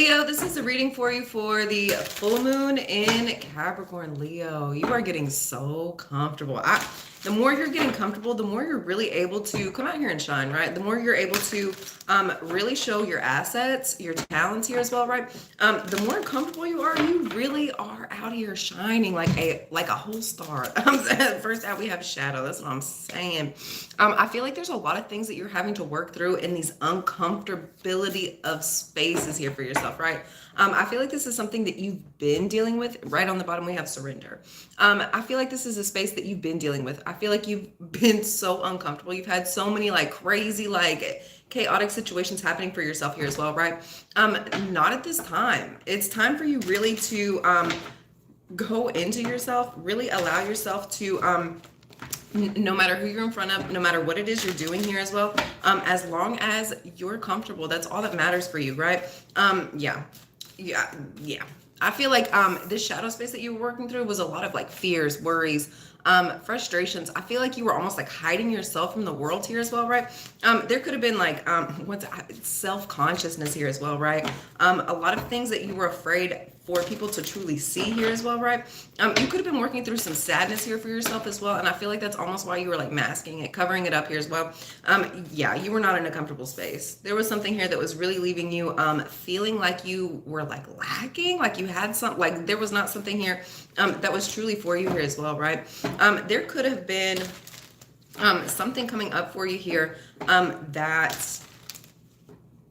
Leo, this is a reading for you for the full moon in Capricorn. Leo, you are getting so comfortable. The more you're getting comfortable, the more you're really able to come out here and shine, right? The more you're able to really show your assets, your talents here as well, right? The more comfortable you are, you really are out here shining like a whole star. First out, we have shadow. That's what I'm saying. I feel like there's a lot of things that you're having to work through in these uncomfortability of spaces here for yourself, right? I feel like this is something that you've been dealing with. Right on the bottom, we have surrender. I feel like this is a space that you've been dealing with. I feel like you've been so uncomfortable. You've had so many like crazy, like chaotic situations happening for yourself here as well, right? Not at this time. It's time for you really to go into yourself, really allow yourself to no matter who you're in front of, no matter what it is you're doing here as well, as long as you're comfortable, that's all that matters for you, right? Yeah. I feel like this shadow space that you were working through was a lot of like fears, worries, frustrations. I feel like you were almost like hiding yourself from the world here as well, right? There could have been like what's self-consciousness here as well, right? A lot of things that you were afraid for people to truly see here as well, right? You could have been working through some sadness here for yourself as well, and I feel like that's almost why you were like masking it, covering it up here as well. Yeah, you were not in a comfortable space. There was something here that was really leaving you feeling like you were like lacking, like you had some, like there was not something here that was truly for you here as well, right? There could have been something coming up for you here that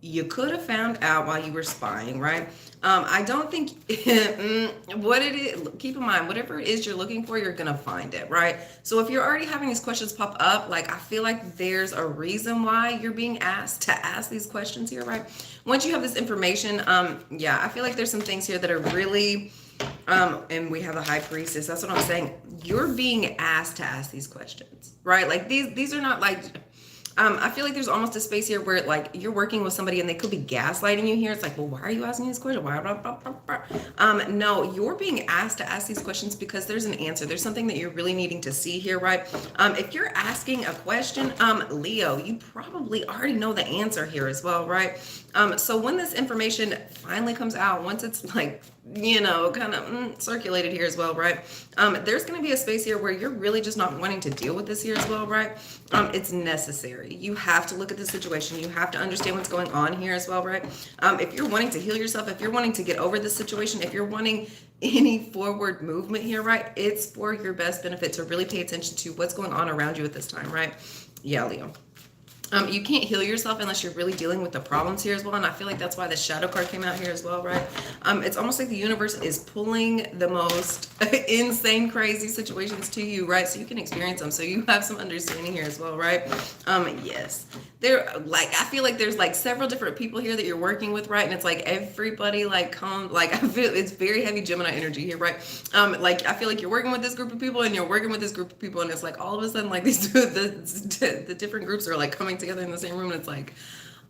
you could have found out while you were spying, right? I don't think what it is, keep in mind, whatever it is you're looking for, you're gonna find it, right? So if you're already having these questions pop up, like I feel like there's a reason why you're being asked to ask these questions here, right? Once you have this information, yeah, I feel like there's some things here that are really and we have the high priestess. That's what I'm saying. You're being asked to ask these questions, right? Like these are not like I feel like there's almost a space here where like you're working with somebody and they could be gaslighting you here. It's like, well, why are you asking this question? Why? Blah, blah, blah, blah. No, you're being asked to ask these questions because there's an answer. There's something that you're really needing to see here, right? If you're asking a question, Leo, you probably already know the answer here as well, right? So when this information finally comes out, once it's like, you know, kind of circulated here as well, right? There's going to be a space here where you're really just not wanting to deal with this here as well, right? It's necessary. You have to look at the situation. You have to understand what's going on here as well, right? If you're wanting to heal yourself, if you're wanting to get over this situation, if you're wanting any forward movement here, right? It's for your best benefit to really pay attention to what's going on around you at this time, right? Yeah, Leo. You can't heal yourself unless you're really dealing with the problems here as well. And I feel like that's why the shadow card came out here as well, right? It's almost like the universe is pulling the most insane, crazy situations to you, right? So you can experience them. So you have some understanding here as well, right? Yes. I feel like there's like several different people here that you're working with, right? And it's like everybody like I feel it's very heavy Gemini energy here, right? Like I feel like you're working with this group of people and you're working with this group of people and it's like all of a sudden like the different groups are like coming together in the same room and it's like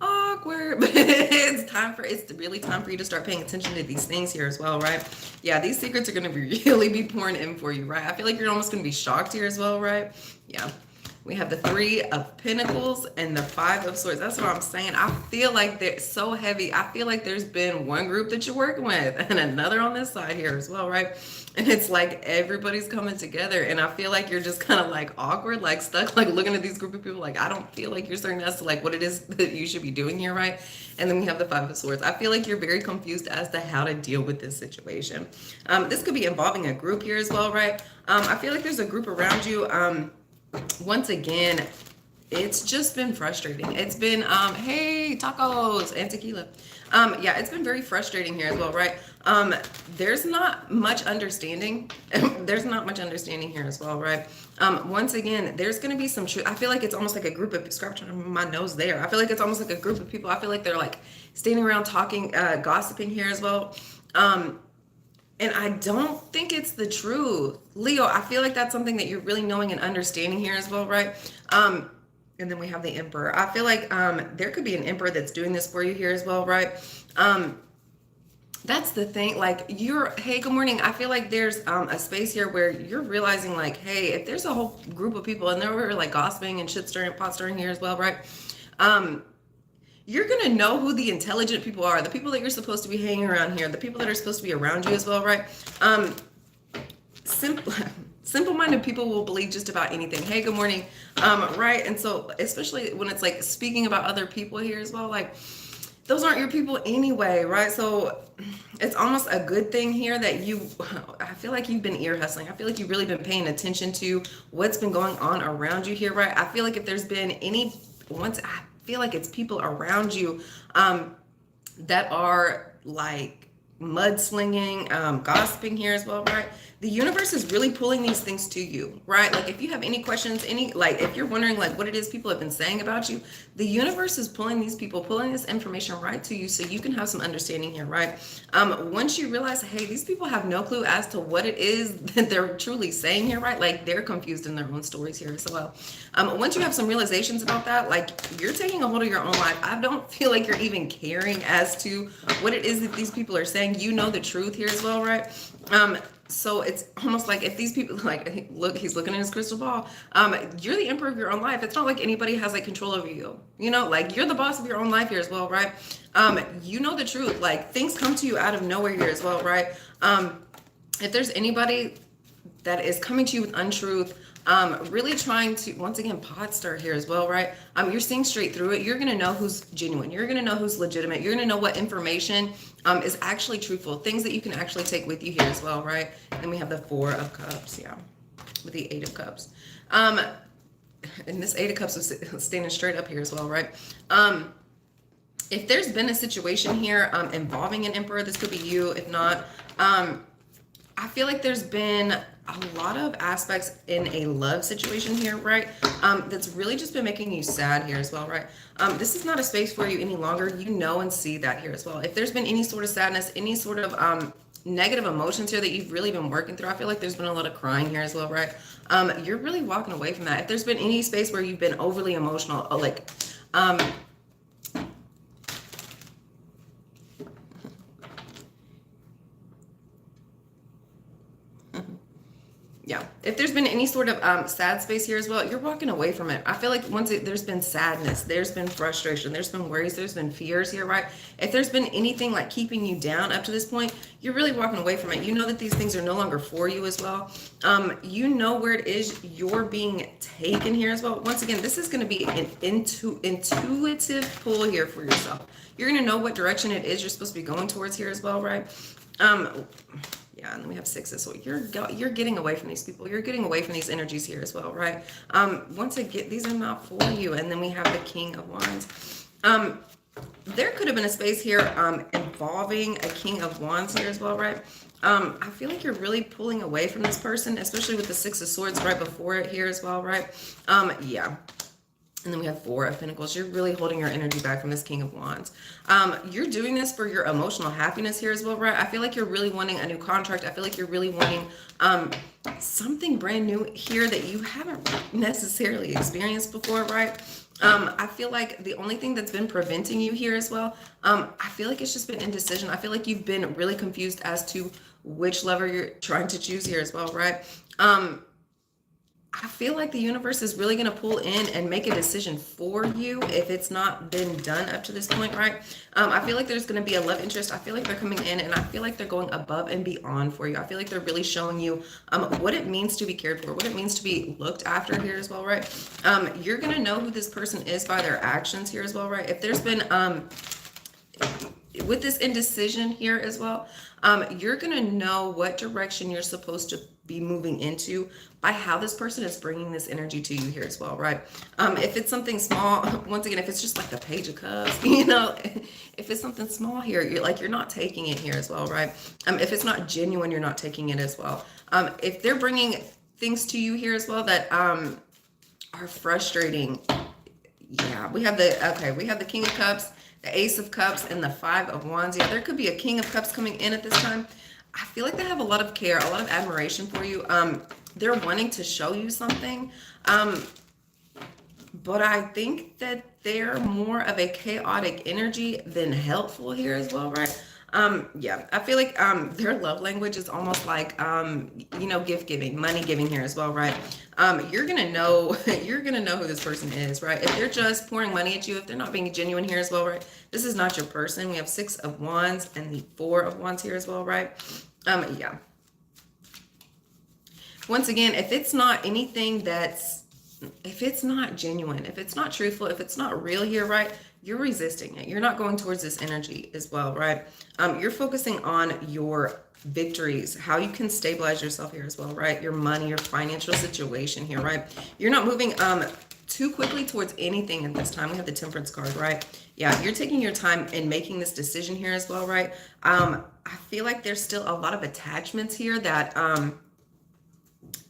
awkward, but it's really time for you to start paying attention to these things here as well, right? Yeah, these secrets are going to really be pouring in for you, right? I feel like you're almost going to be shocked here as well, right? Yeah. We have the 3 of Pentacles and the 5 of Swords. That's what I'm saying. I feel like they're so heavy. I feel like there's been one group that you're working with and another on this side here as well, right? And it's like everybody's coming together. And I feel like you're just kind of like awkward, like stuck, like looking at these group of people. Like, I don't feel like you're certain as to like what it is that you should be doing here, right? And then we have the 5 of Swords. I feel like you're very confused as to how to deal with this situation. This could be involving a group here as well, right? I feel like there's a group around you. Once again, it's just been frustrating. It's been, hey, tacos and tequila. Yeah, it's been very frustrating here as well, right? There's not much understanding. There's not much understanding here as well, right? Once again, there's going to be some truth. I feel like it's almost like a group of, scratching my nose there. I feel like it's almost like a group of people. I feel like they're like standing around talking, gossiping here as well. And I don't think it's the truth. Leo, I feel like that's something that you're really knowing and understanding here as well, right? And then we have the Emperor. I feel like there could be an Emperor that's doing this for you here as well, right? That's the thing. Like hey, good morning. I feel like there's a space here where you're realizing like, hey, if there's a whole group of people and they're like gossiping and shit stirring, pot stirring here as well, right? you're going to know who the intelligent people are, the people that you're supposed to be hanging around here, the people that are supposed to be around you as well, right? Simple simple-minded people will believe just about anything. Hey, good morning. Right? And so especially when it's like speaking about other people here as well, like those aren't your people anyway, right? So it's almost a good thing here that I feel like you've been ear hustling. I feel like you've really been paying attention to what's been going on around you here, right? I feel like if there's been I feel like it's people around you that are like mudslinging, gossiping here as well, right? The universe is really pulling these things to you, right? Like if you have any questions, like if you're wondering like what it is people have been saying about you, the universe is pulling this information right to you so you can have some understanding here, right? Once you realize, hey, these people have no clue as to what it is that they're truly saying here, right? Like they're confused in their own stories here as well. Once you have some realizations about that, like you're taking a hold of your own life. I don't feel like you're even caring as to what it is that these people are saying. You know the truth here as well, right? So it's almost like if these people, like, look, he's looking in his crystal ball. You're the emperor of your own life. It's not like anybody has like control over you. You know, like you're the boss of your own life here as well, right? You know the truth. Like things come to you out of nowhere here as well, right? If there's anybody that is coming to you with untruth, really trying to, once again, pot stir here as well, right? You're seeing straight through it. You're going to know who's genuine. You're going to know who's legitimate. You're going to know what information is actually truthful, things that you can actually take with you here as well, right? And we have the Four of Cups, yeah, with the Eight of Cups. And this Eight of Cups is standing straight up here as well, right? If there's been a situation here involving an emperor, this could be you. If not, I feel like there's been a lot of aspects in a love situation here, right? That's really just been making you sad here as well, right? This is not a space for you any longer. You know and see that here as well. If there's been any sort of sadness, any sort of negative emotions here that you've really been working through, I feel like there's been a lot of crying here as well, right? You're really walking away from that. If there's been any space where you've been overly emotional, like yeah, if there's been any sort of sad space here as well, you're walking away from it. I feel like there's been sadness, there's been frustration, there's been worries, there's been fears here, right? If there's been anything like keeping you down up to this point, you're really walking away from it. You know that these things are no longer for you as well. You know where it is you're being taken here as well. Once again, this is going to be an intuitive pull here for yourself. You're going to know what direction it is you're supposed to be going towards here as well, right? Yeah, and then we have sixes. So you're getting away from these people. You're getting away from these energies here as well, right? Once again, these are not for you. And then we have the King of Wands. There could have been a space here involving a King of Wands here as well, right? I feel like you're really pulling away from this person, especially with the Six of Swords right before it here as well, right? Yeah. And then we have Four of Pentacles. You're really holding your energy back from this King of Wands. You're doing this for your emotional happiness here as well, right? I feel like you're really wanting a new contract. I feel like you're really wanting something brand new here that you haven't necessarily experienced before, right? I feel like the only thing that's been preventing you here as well, I feel like it's just been indecision. I feel like you've been really confused as to which lover you're trying to choose here as well, right? I feel like the universe is really going to pull in and make a decision for you if it's not been done up to this point, right? I feel like there's going to be a love interest. I feel like they're coming in and I feel like they're going above and beyond for you. I feel like they're really showing you what it means to be cared for, what it means to be looked after here as well, right? You're going to know who this person is by their actions here as well, right? If there's been with this indecision here as well, you're going to know what direction you're supposed to be moving into by how this person is bringing this energy to you here as well, right? If it's something small, once again, if it's just like the Page of Cups, you know, if it's something small here, you're not taking it here as well, right? If it's not genuine, you're not taking it as well. If they're bringing things to you here as well that are frustrating, yeah, we have the King of Cups, the Ace of Cups, and the Five of Wands. Yeah, there could be a King of Cups coming in at this time. I feel like they have a lot of care, a lot of admiration for you. They're wanting to show you something. But I think that they're more of a chaotic energy than helpful here as well, right? Yeah, I feel like their love language is almost like gift giving, money giving here as well, right? You're gonna know you're gonna know who this person is, right? If they're just pouring money at you, if they're not being genuine here as well, right? This is not your person. We have 6 of Wands and the 4 of Wands here as well, right? Yeah. Once again, if it's not anything if it's not genuine, if it's not truthful, if it's not real here, right, you're resisting it. You're not going towards this energy as well, right? You're focusing on your victories, how you can stabilize yourself here as well, right? Your money, your financial situation here, right? You're not moving too quickly towards anything at this time. We have the Temperance card, right? Yeah, you're taking your time in making this decision here as well, right? I feel like there's still a lot of attachments here that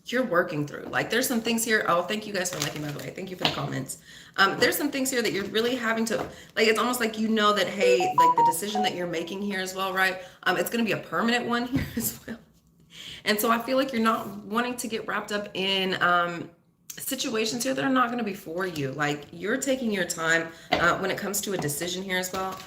you're working through. Like there's some things here. Oh, thank you guys for liking, by the way. Thank you for the comments. There's some things here that you're really having to, like, it's almost like, that, hey, like the decision that you're making here as well, right? It's going to be a permanent one here as well. And so I feel like you're not wanting to get wrapped up in situations here that are not going to be for you. Like you're taking your time when it comes to a decision here as well.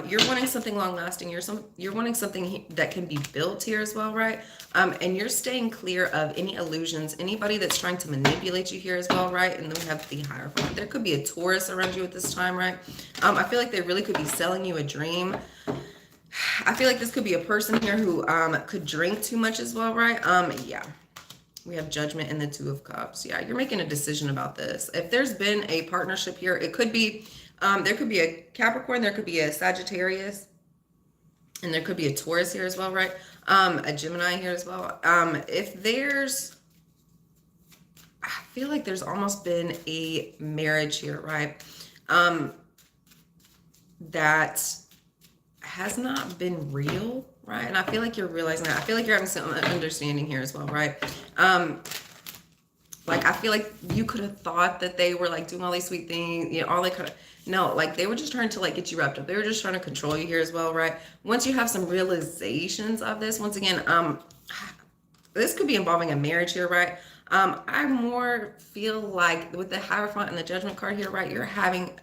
You're wanting something long lasting. You're wanting something that can be built here as well, right? And you're staying clear of any illusions, anybody that's trying to manipulate you here as well, right? And then we have the Hierophant. There could be a Taurus around you at this time, right? I feel like they really could be selling you a dream. I feel like this could be a person here who could drink too much as well, right? Yeah. We have Judgment and the 2 of Cups. Yeah, you're making a decision about this. If there's been a partnership here, it could be, there could be a Capricorn, there could be a Sagittarius, and there could be a Taurus here as well, right? A Gemini here as well. If there's, I feel like there's almost been a marriage here, right? That has not been real, right? And I feel like you're realizing that. I feel like you're having some understanding here as well, right? Like I feel like you could have thought that they were like doing all these sweet things, all they could. No, like they were just trying to like get you wrapped up. They were just trying to control you here as well, right? Once you have some realizations of this, once again, this could be involving a marriage here, right? I more feel like with the Hierophant and the Judgment card here, right? You're having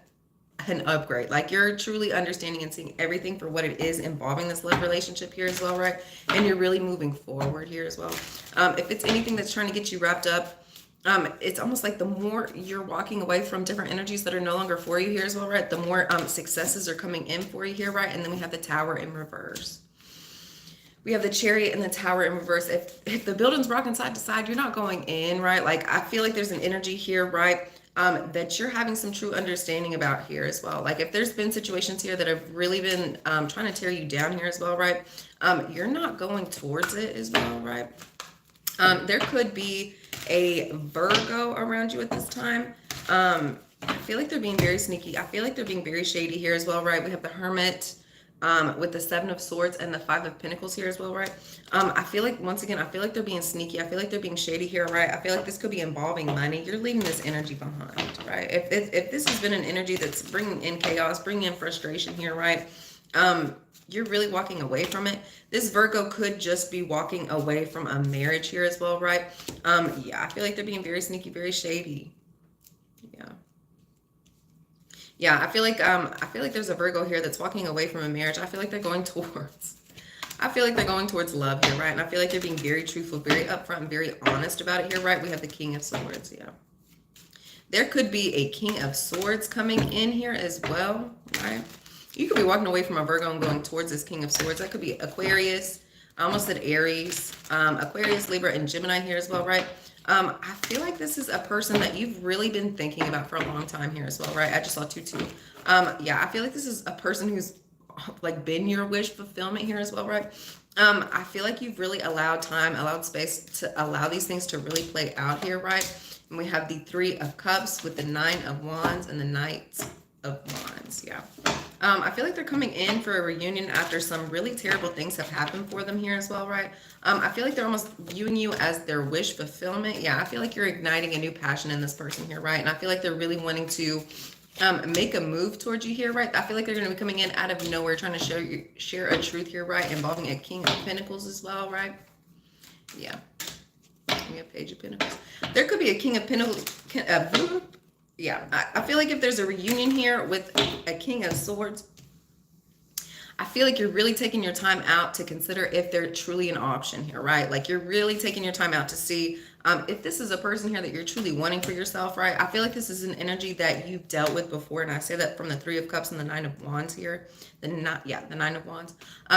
an upgrade. Like you're truly understanding and seeing everything for what it is involving this love relationship here as well, right? And you're really moving forward here as well. If it's anything that's trying to get you wrapped up, it's almost like the more you're walking away from different energies that are no longer for you here as well, right? The more successes are coming in for you here, right? And then we have the Tower in reverse. We have the Chariot and the Tower in reverse. If the building's rocking side to side, you're not going in, right? Like I feel like there's an energy here, right? That you're having some true understanding about here as well. Like if there's been situations here that have really been trying to tear you down here as well, right? You're not going towards it as well, right? There could be a Virgo around you at this time. I feel like they're being very sneaky. I feel like they're being very shady here as well, right? We have the Hermit with the 7 of Swords and the 5 of Pentacles here as well, right? I feel like, once again, I feel like they're being sneaky. I feel like they're being shady here, right? I feel like this could be involving money. You're leaving this energy behind, right? If this has been an energy that's bringing in chaos, bringing in frustration here, right? You're really walking away from it. This Virgo could just be walking away from a marriage here as well, right? Yeah, I feel like they're being very sneaky, very shady. Yeah. Yeah, I feel like there's a Virgo here that's walking away from a marriage. I feel like they're going towards love here, right? And I feel like they're being very truthful, very upfront, and very honest about it here, right? We have the King of Swords, yeah. There could be a King of Swords coming in here as well, right? You could be walking away from a Virgo and going towards this King of Swords. That could be Aquarius. I almost said Aries. Aquarius, Libra, and Gemini here as well, right? I feel like this is a person that you've really been thinking about for a long time here as well, right? I just saw 2-2. Yeah, I feel like this is a person who's like been your wish fulfillment here as well, right? I feel like you've really allowed time, allowed space to allow these things to really play out here, right? And we have the 3 of Cups with the 9 of Wands and the Knight of Wands, yeah. I feel like they're coming in for a reunion after some really terrible things have happened for them here as well, right? I feel like they're almost viewing you as their wish fulfillment. Yeah, I feel like you're igniting a new passion in this person here, right? And I feel like they're really wanting to make a move towards you here, right? I feel like they're going to be coming in out of nowhere trying to share a truth here, right? Involving a King of Pentacles as well, right? Yeah. We have Page of Pentacles. There could be a King of Pentacles. Yeah, I feel like if there's a reunion here with a King of Swords, I feel like you're really taking your time out to consider if they're truly an option here, right? Like you're really taking your time out to see if this is a person here that you're truly wanting for yourself, right? I feel like this is an energy that you've dealt with before, and I say that from the Three of Cups and the Nine of Wands here. The Nine of Wands.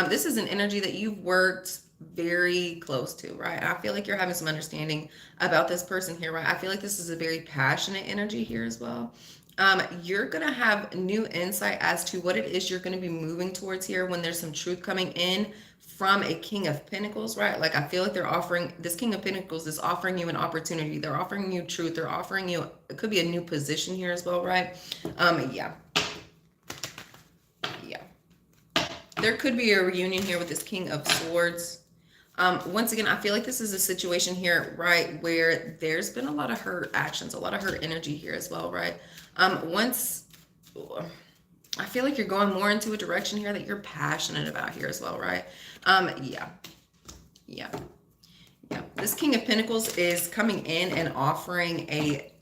This is an energy that you've worked very close to, right? I feel like you're having some understanding about this person here, right? I feel like this is a very passionate energy here as well. You're going to have new insight as to what it is you're going to be moving towards here when there's some truth coming in from a King of Pentacles, right? Like I feel like they're offering, this King of Pentacles is offering you an opportunity. They're offering you truth. They're offering you, it could be a new position here as well, right? Yeah. Yeah. There could be a reunion here with this King of Swords. Once again, I feel like this is a situation here, right, where there's been a lot of hurt actions, a lot of hurt energy here as well, right? I feel like you're going more into a direction here that you're passionate about here as well, right? Yeah. Yeah. Yeah. This King of Pentacles is coming in and offering a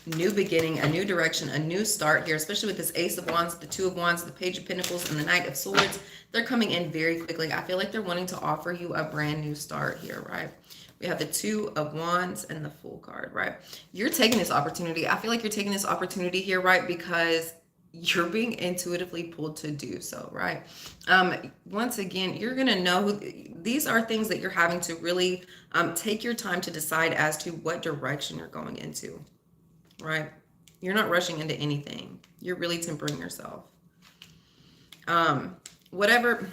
new beginning, a new direction, a new start here, especially with this Ace of Wands, the Two of Wands, the Page of Pentacles, and the Knight of Swords. They're coming in very quickly. I feel like they're wanting to offer you a brand new start here, right? We have the Two of Wands and the Fool card, right? You're taking this opportunity. I feel like you're taking this opportunity here, right? Because you're being intuitively pulled to do so, right? Once again, you're going to know these are things that you're having to really take your time to decide as to what direction you're going into, right? You're not rushing into anything. You're really tempering yourself. Whatever.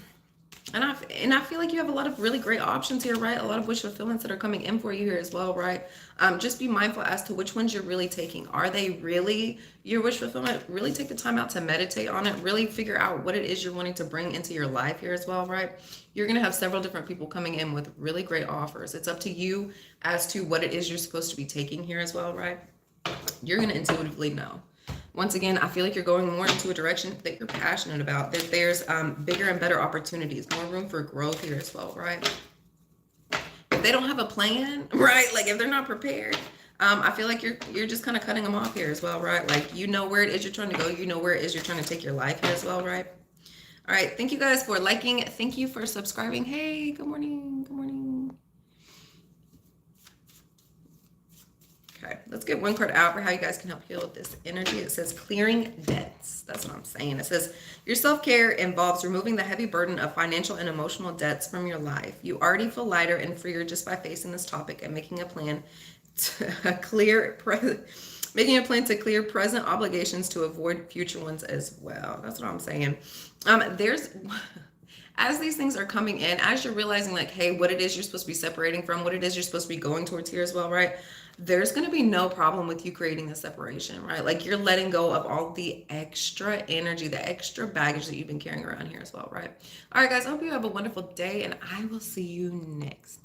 And I feel like you have a lot of really great options here, right? A lot of wish fulfillments that are coming in for you here as well, right? Just be mindful as to which ones you're really taking. Are they really your wish fulfillment? Really take the time out to meditate on it. Really figure out what it is you're wanting to bring into your life here as well, right? You're going to have several different people coming in with really great offers. It's up to you as to what it is you're supposed to be taking here as well, right? You're going to intuitively know. Once again, I feel like you're going more into a direction that you're passionate about, that there's bigger and better opportunities, more room for growth here as well, right? If they don't have a plan, right? Like if they're not prepared, I feel like you're just kind of cutting them off here as well, right? Like you know where it is you're trying to go. You know where it is you're trying to take your life here as well, right? All right. Thank you guys for liking. Thank you for subscribing. Hey, good morning. Good morning. Okay, let's get one card out for how you guys can help heal this energy. It says clearing debts. That's what I'm saying. It says your self-care involves removing the heavy burden of financial and emotional debts from your life. You already feel lighter and freer just by facing this topic and making a plan to clear present obligations to avoid future ones as well. That's what I'm saying. As these things are coming in, as you're realizing like, hey, what it is you're supposed to be separating from, what it is you're supposed to be going towards here as well, right? There's going to be no problem with you creating a separation, right? Like you're letting go of all the extra energy, the extra baggage that you've been carrying around here as well, right? All right, guys, I hope you have a wonderful day and I will see you next time.